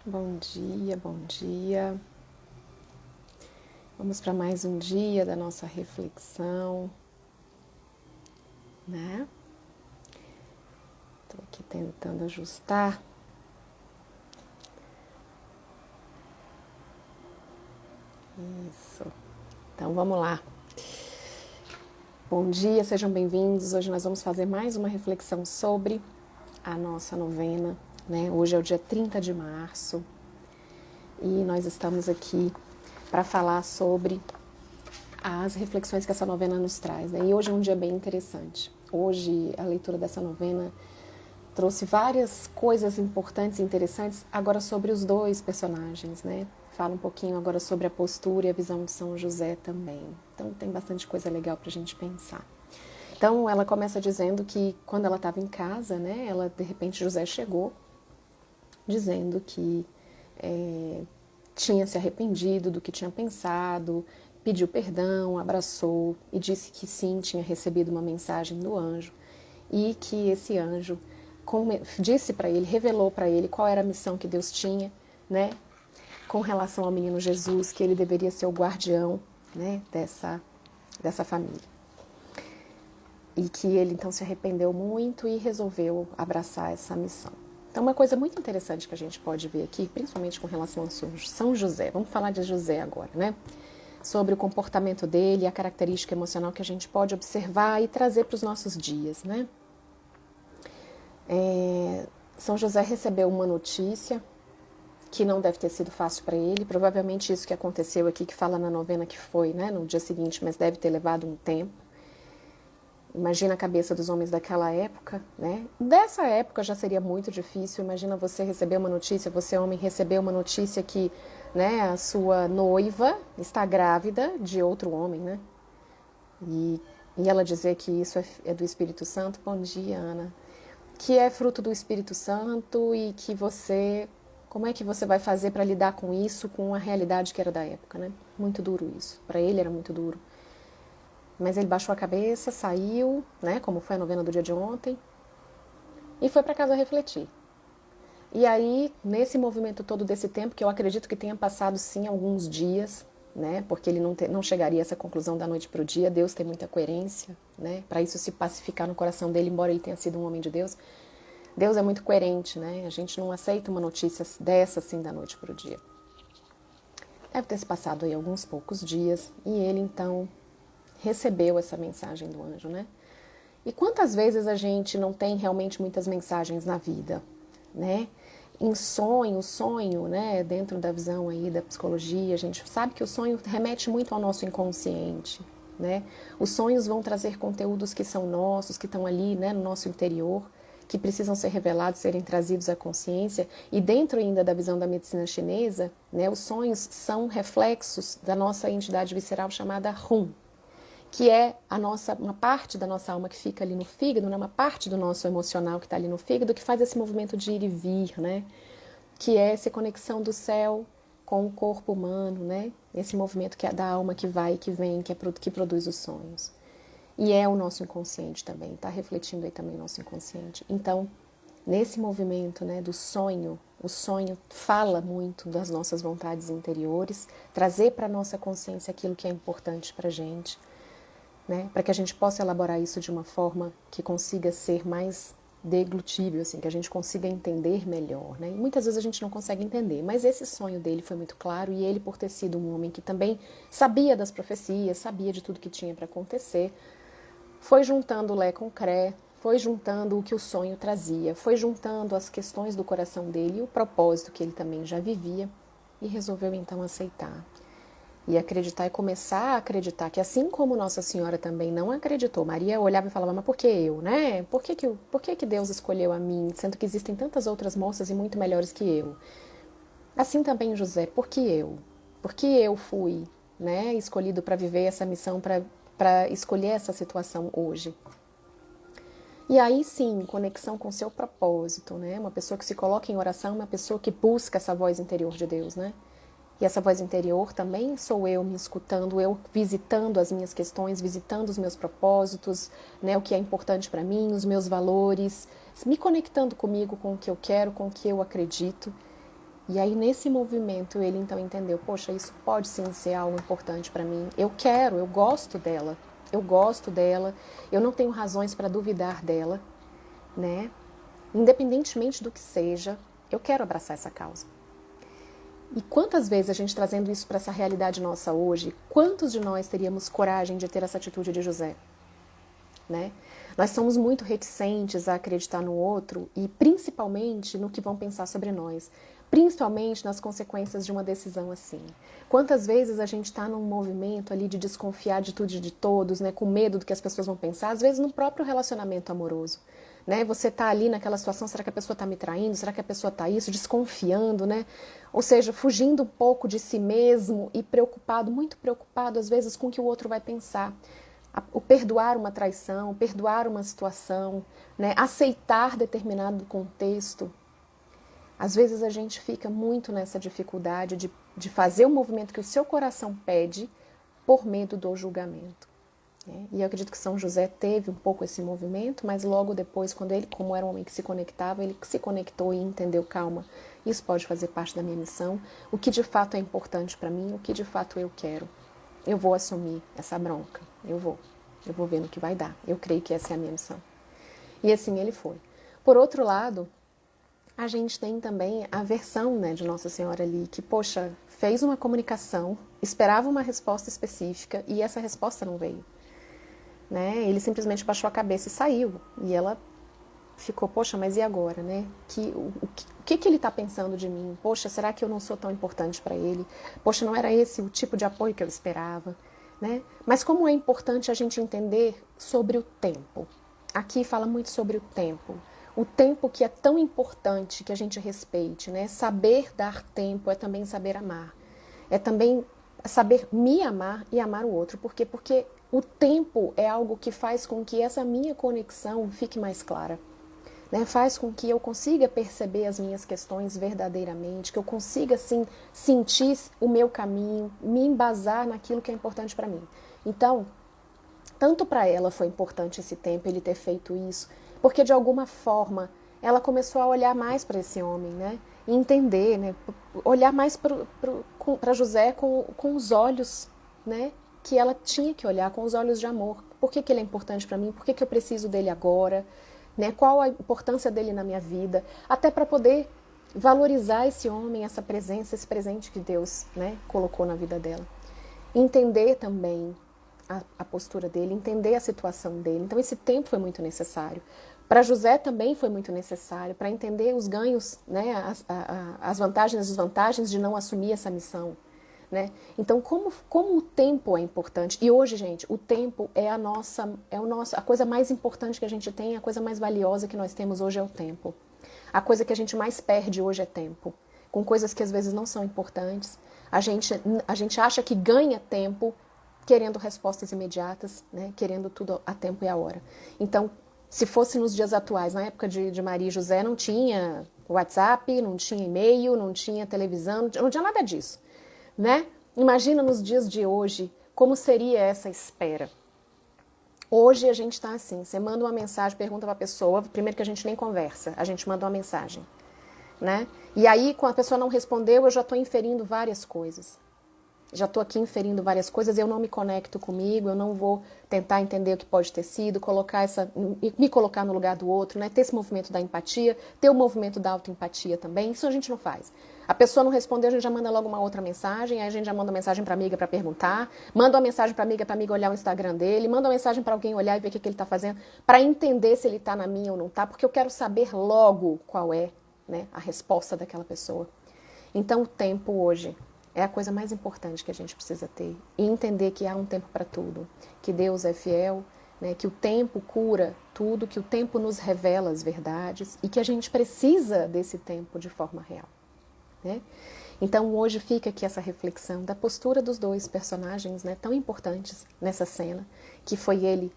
Bom dia, bom dia. Vamos para mais um dia da nossa reflexão, né? Estou aqui tentando ajustar. Isso. Então vamos lá. Bom dia, sejam bem-vindos. Hoje nós vamos fazer mais uma reflexão sobre a nossa novena, né? Hoje é o dia 30 de março e nós estamos aqui para falar sobre as reflexões que essa novena nos traz, né? E hoje é um dia bem interessante. Hoje a leitura dessa novena trouxe várias coisas importantes e interessantes agora sobre os dois personagens, né? Fala um pouquinho agora sobre a postura e a visão de São José também. Então tem bastante coisa legal para a gente pensar. Então ela começa dizendo que quando ela estava em casa, né? Ela de repente José chegou dizendo que tinha se arrependido do que tinha pensado, pediu perdão, abraçou e disse que sim, tinha recebido uma mensagem do anjo e que esse anjo disse para ele, revelou para ele qual era a missão que Deus tinha, né, com relação ao menino Jesus, que ele deveria ser o guardião, né, dessa família. E que ele então se arrependeu muito e resolveu abraçar essa missão. Então, uma coisa muito interessante que a gente pode ver aqui, principalmente com relação a São José, vamos falar de José agora, né? Sobre o comportamento dele, a característica emocional que a gente pode observar e trazer para os nossos dias, né? São José recebeu uma notícia que não deve ter sido fácil para ele, provavelmente isso que aconteceu aqui, que fala na novena que foi, né, no dia seguinte, mas deve ter levado um tempo. Imagina a cabeça dos homens daquela época, né? Dessa época já seria muito difícil. Imagina você receber uma notícia, você homem receber uma notícia que, né, a sua noiva está grávida de outro homem, né? E ela dizer que isso é do Espírito Santo. Bom dia, Ana. Que é fruto do Espírito Santo e que você... Como é que você vai fazer para lidar com isso, com a realidade que era da época, né? Muito duro isso. Para ele era muito duro. Mas ele baixou a cabeça, saiu, né, como foi a novena do dia de ontem, e foi para casa refletir. E aí, nesse movimento todo desse tempo, que eu acredito que tenha passado sim alguns dias, né, porque ele não chegaria a essa conclusão da noite para o dia, Deus tem muita coerência, né, para isso se pacificar no coração dele, embora ele tenha sido um homem de Deus. Deus é muito coerente, né, a gente não aceita uma notícia dessa assim da noite para o dia. Deve ter se passado aí alguns poucos dias, e ele então recebeu essa mensagem do anjo, né? E quantas vezes a gente não tem realmente muitas mensagens na vida, né? Em sonho, né? Dentro da visão aí da psicologia, a gente sabe que o sonho remete muito ao nosso inconsciente, né? Os sonhos vão trazer conteúdos que são nossos, que estão ali, né, no nosso interior, que precisam ser revelados, serem trazidos à consciência. E dentro ainda da visão da medicina chinesa, né, os sonhos são reflexos da nossa entidade visceral chamada Hum, que é uma parte da nossa alma que fica ali no fígado, né? Uma parte do nosso emocional que está ali no fígado, que faz esse movimento de ir e vir, né? Que é essa conexão do céu com o corpo humano, né? Esse movimento que é da alma que vai e que vem, que produz os sonhos. E é o nosso inconsciente também, está refletindo aí também o nosso inconsciente. Então, nesse movimento, né, do sonho, o sonho fala muito das nossas vontades interiores, trazer para a nossa consciência aquilo que é importante para a gente, né, para que a gente possa elaborar isso de uma forma que consiga ser mais deglutível, assim, que a gente consiga entender melhor, né? E muitas vezes a gente não consegue entender, mas esse sonho dele foi muito claro e ele, por ter sido um homem que também sabia das profecias, sabia de tudo que tinha para acontecer, foi juntando Lé com Cré, foi juntando o que o sonho trazia, foi juntando as questões do coração dele e o propósito que ele também já vivia e resolveu então aceitar. E acreditar e começar a acreditar que assim como Nossa Senhora também não acreditou, Maria olhava e falava, mas por que eu, né? Por que Deus escolheu a mim, sendo que existem tantas outras moças e muito melhores que eu? Assim também José, por que eu? Por que eu fui, né, escolhido para viver essa missão, para escolher essa situação hoje? E aí sim, conexão com o seu propósito, né? Uma pessoa que se coloca em oração, uma pessoa que busca essa voz interior de Deus, né? E essa voz interior também sou eu me escutando, eu visitando as minhas questões, visitando os meus propósitos, né, o que é importante para mim, os meus valores, me conectando comigo, com o que eu quero, com o que eu acredito E aí, nesse movimento, ele então entendeu, poxa, isso pode sim ser algo importante para mim. Eu gosto dela, eu não tenho razões para duvidar dela, né? Independentemente do que seja, eu quero abraçar essa causa. E quantas vezes a gente trazendo isso para essa realidade nossa hoje, quantos de nós teríamos coragem de ter essa atitude de José? Né? Nós somos muito reticentes a acreditar no outro e principalmente no que vão pensar sobre nós, principalmente nas consequências de uma decisão assim. Quantas vezes a gente está num movimento ali de desconfiar de tudo e de todos, né, com medo do que as pessoas vão pensar, às vezes no próprio relacionamento amoroso. Né? Você está ali naquela situação, será que a pessoa está me traindo? Será que a pessoa está isso? Desconfiando, né? Ou seja, fugindo um pouco de si mesmo e preocupado, muito preocupado às vezes com o que o outro vai pensar. O perdoar uma traição, perdoar uma situação, né? Aceitar determinado contexto. Às vezes a gente fica muito nessa dificuldade de fazer o movimento que o seu coração pede por medo do julgamento. Né? E eu acredito que São José teve um pouco esse movimento, mas logo depois, quando ele, como era um homem que se conectava, ele se conectou e entendeu, calma, isso pode fazer parte da minha missão, o que de fato é importante para mim, o que de fato eu quero. Eu vou assumir essa bronca, eu vou ver no que vai dar, eu creio que essa é a minha missão. E assim ele foi. Por outro lado, a gente tem também a versão, né, de Nossa Senhora ali, que, poxa, fez uma comunicação, esperava uma resposta específica e essa resposta não veio. Né? Ele simplesmente baixou a cabeça e saiu. E ela ficou, poxa, mas e agora, né? O que ele está pensando de mim? Poxa, será que eu não sou tão importante para ele? Poxa, não era esse o tipo de apoio que eu esperava? Né? Mas como é importante a gente entender sobre o tempo. Aqui fala muito sobre o tempo. O tempo que é tão importante que a gente respeite, né? Saber dar tempo é também saber amar. É também saber me amar e amar o outro. Por quê? Porque o tempo é algo que faz com que essa minha conexão fique mais clara. Né? Faz com que eu consiga perceber as minhas questões verdadeiramente, que eu consiga, assim, sentir o meu caminho, me embasar naquilo que é importante para mim. Então, tanto para ela foi importante esse tempo, ele ter feito isso, porque de alguma forma ela começou a olhar mais para esse homem, né? E entender, né? Olhar mais para José com os olhos, né? Que ela tinha que olhar, com os olhos de amor. Por que ele é importante para mim? Por que eu preciso dele agora? Né? Qual a importância dele na minha vida? Até para poder valorizar esse homem, essa presença, esse presente que Deus, né, colocou na vida dela. Entender também a postura dele, entender a situação dele. Então esse tempo foi muito necessário. Para José também foi muito necessário, para entender os ganhos, né, as vantagens e as desvantagens de não assumir essa missão. Né? Então, como o tempo é importante, e hoje, gente, o tempo é a coisa mais importante que a gente tem, a coisa mais valiosa que nós temos hoje é o tempo. A coisa que a gente mais perde hoje é tempo, com coisas que às vezes não são importantes. A gente acha que ganha tempo querendo respostas imediatas, né? Querendo tudo a tempo e a hora. Então, se fosse nos dias atuais, na época de Maria e José, não tinha WhatsApp, não tinha e-mail, não tinha televisão, não tinha nada disso. Né? Imagina nos dias de hoje como seria essa espera. Hoje a gente está assim, você manda uma mensagem, pergunta para a pessoa, primeiro que a gente nem conversa, a gente manda uma mensagem. Né? E aí, quando a pessoa não respondeu, eu já estou inferindo várias coisas. Já estou aqui inferindo várias coisas, eu não me conecto comigo, eu não vou tentar entender o que pode ter sido, me colocar no lugar do outro, né? Ter esse movimento da empatia, ter o movimento da autoempatia também, isso a gente não faz. A pessoa não respondeu, a gente já manda logo uma outra mensagem, aí a gente já manda uma mensagem para a amiga para perguntar, manda uma mensagem para a amiga olhar o Instagram dele, manda uma mensagem para alguém olhar e ver o que ele está fazendo, para entender se ele está na minha ou não está, porque eu quero saber logo qual é, né, a resposta daquela pessoa. Então o tempo hoje é a coisa mais importante que a gente precisa ter. E entender que há um tempo para tudo. Que Deus é fiel, né? Que o tempo cura tudo, que o tempo nos revela as verdades e que a gente precisa desse tempo de forma real. Né? Então hoje fica aqui essa reflexão da postura dos dois personagens, né, tão importantes nessa cena, que foi ele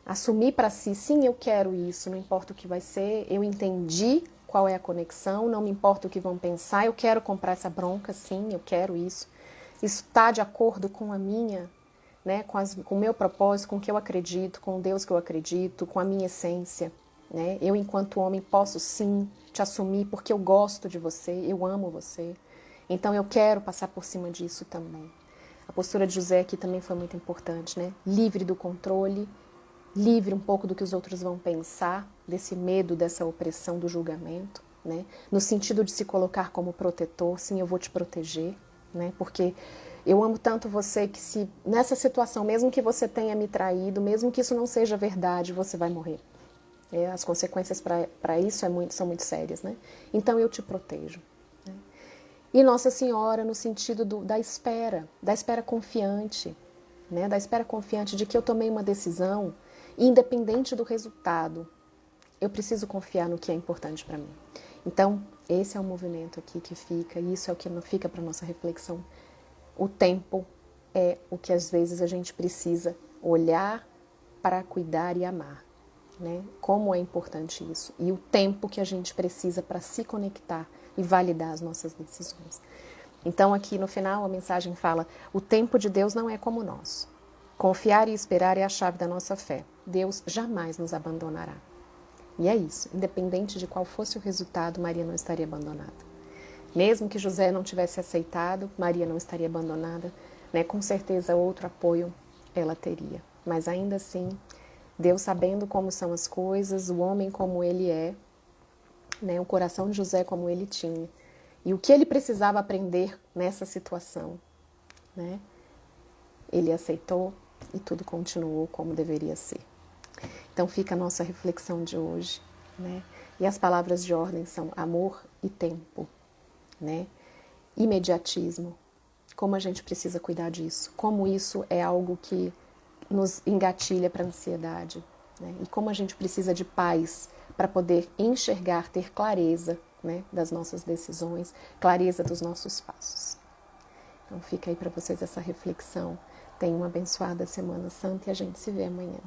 assumir para si, sim, eu quero isso, não importa o que vai ser, eu entendi qual é a conexão, não me importa o que vão pensar, eu quero comprar essa bronca, sim, eu quero isso. Isso está de acordo com a minha, né, com o meu propósito, com o que eu acredito, com o Deus que eu acredito, com a minha essência. né? Eu, enquanto homem, posso sim te assumir porque eu gosto de você, eu amo você. Então eu quero passar por cima disso também. A postura de José aqui também foi muito importante, né? Livre do controle, livre um pouco do que os outros vão pensar, desse medo, dessa opressão do julgamento, né? No sentido de se colocar como protetor, sim, eu vou te proteger, né? Porque eu amo tanto você que se nessa situação, mesmo que você tenha me traído, mesmo que isso não seja verdade, você vai morrer. As consequências para isso são muito sérias, né? Então eu te protejo. Né? E Nossa Senhora no sentido da espera confiante, né? Da espera confiante de que eu tomei uma decisão, independente do resultado, eu preciso confiar no que é importante para mim. Então, esse é o movimento aqui que fica, e isso é o que fica para nossa reflexão. O tempo é o que às vezes a gente precisa olhar para cuidar e amar, né? Como é importante isso. E o tempo que a gente precisa para se conectar e validar as nossas decisões. Então, aqui no final, a mensagem fala: o tempo de Deus não é como o nosso. Confiar e esperar é a chave da nossa fé. Deus jamais nos abandonará. E é isso. Independente de qual fosse o resultado, Maria não estaria abandonada. Mesmo que José não tivesse aceitado, Maria não estaria abandonada, né? Com certeza outro apoio ela teria. Mas ainda assim, Deus sabendo como são as coisas, o homem como ele é, né? O coração de José como ele tinha, e o que ele precisava aprender nessa situação, né? Ele aceitou e tudo continuou como deveria ser. Então fica a nossa reflexão de hoje, né? E as palavras de ordem são amor e tempo, né? Imediatismo. Como a gente precisa cuidar disso? Como isso é algo que nos engatilha para a ansiedade, né? E como a gente precisa de paz para poder enxergar, ter clareza, né, das nossas decisões, clareza dos nossos passos. Então fica aí para vocês essa reflexão. Tenham uma abençoada Semana Santa e a gente se vê amanhã.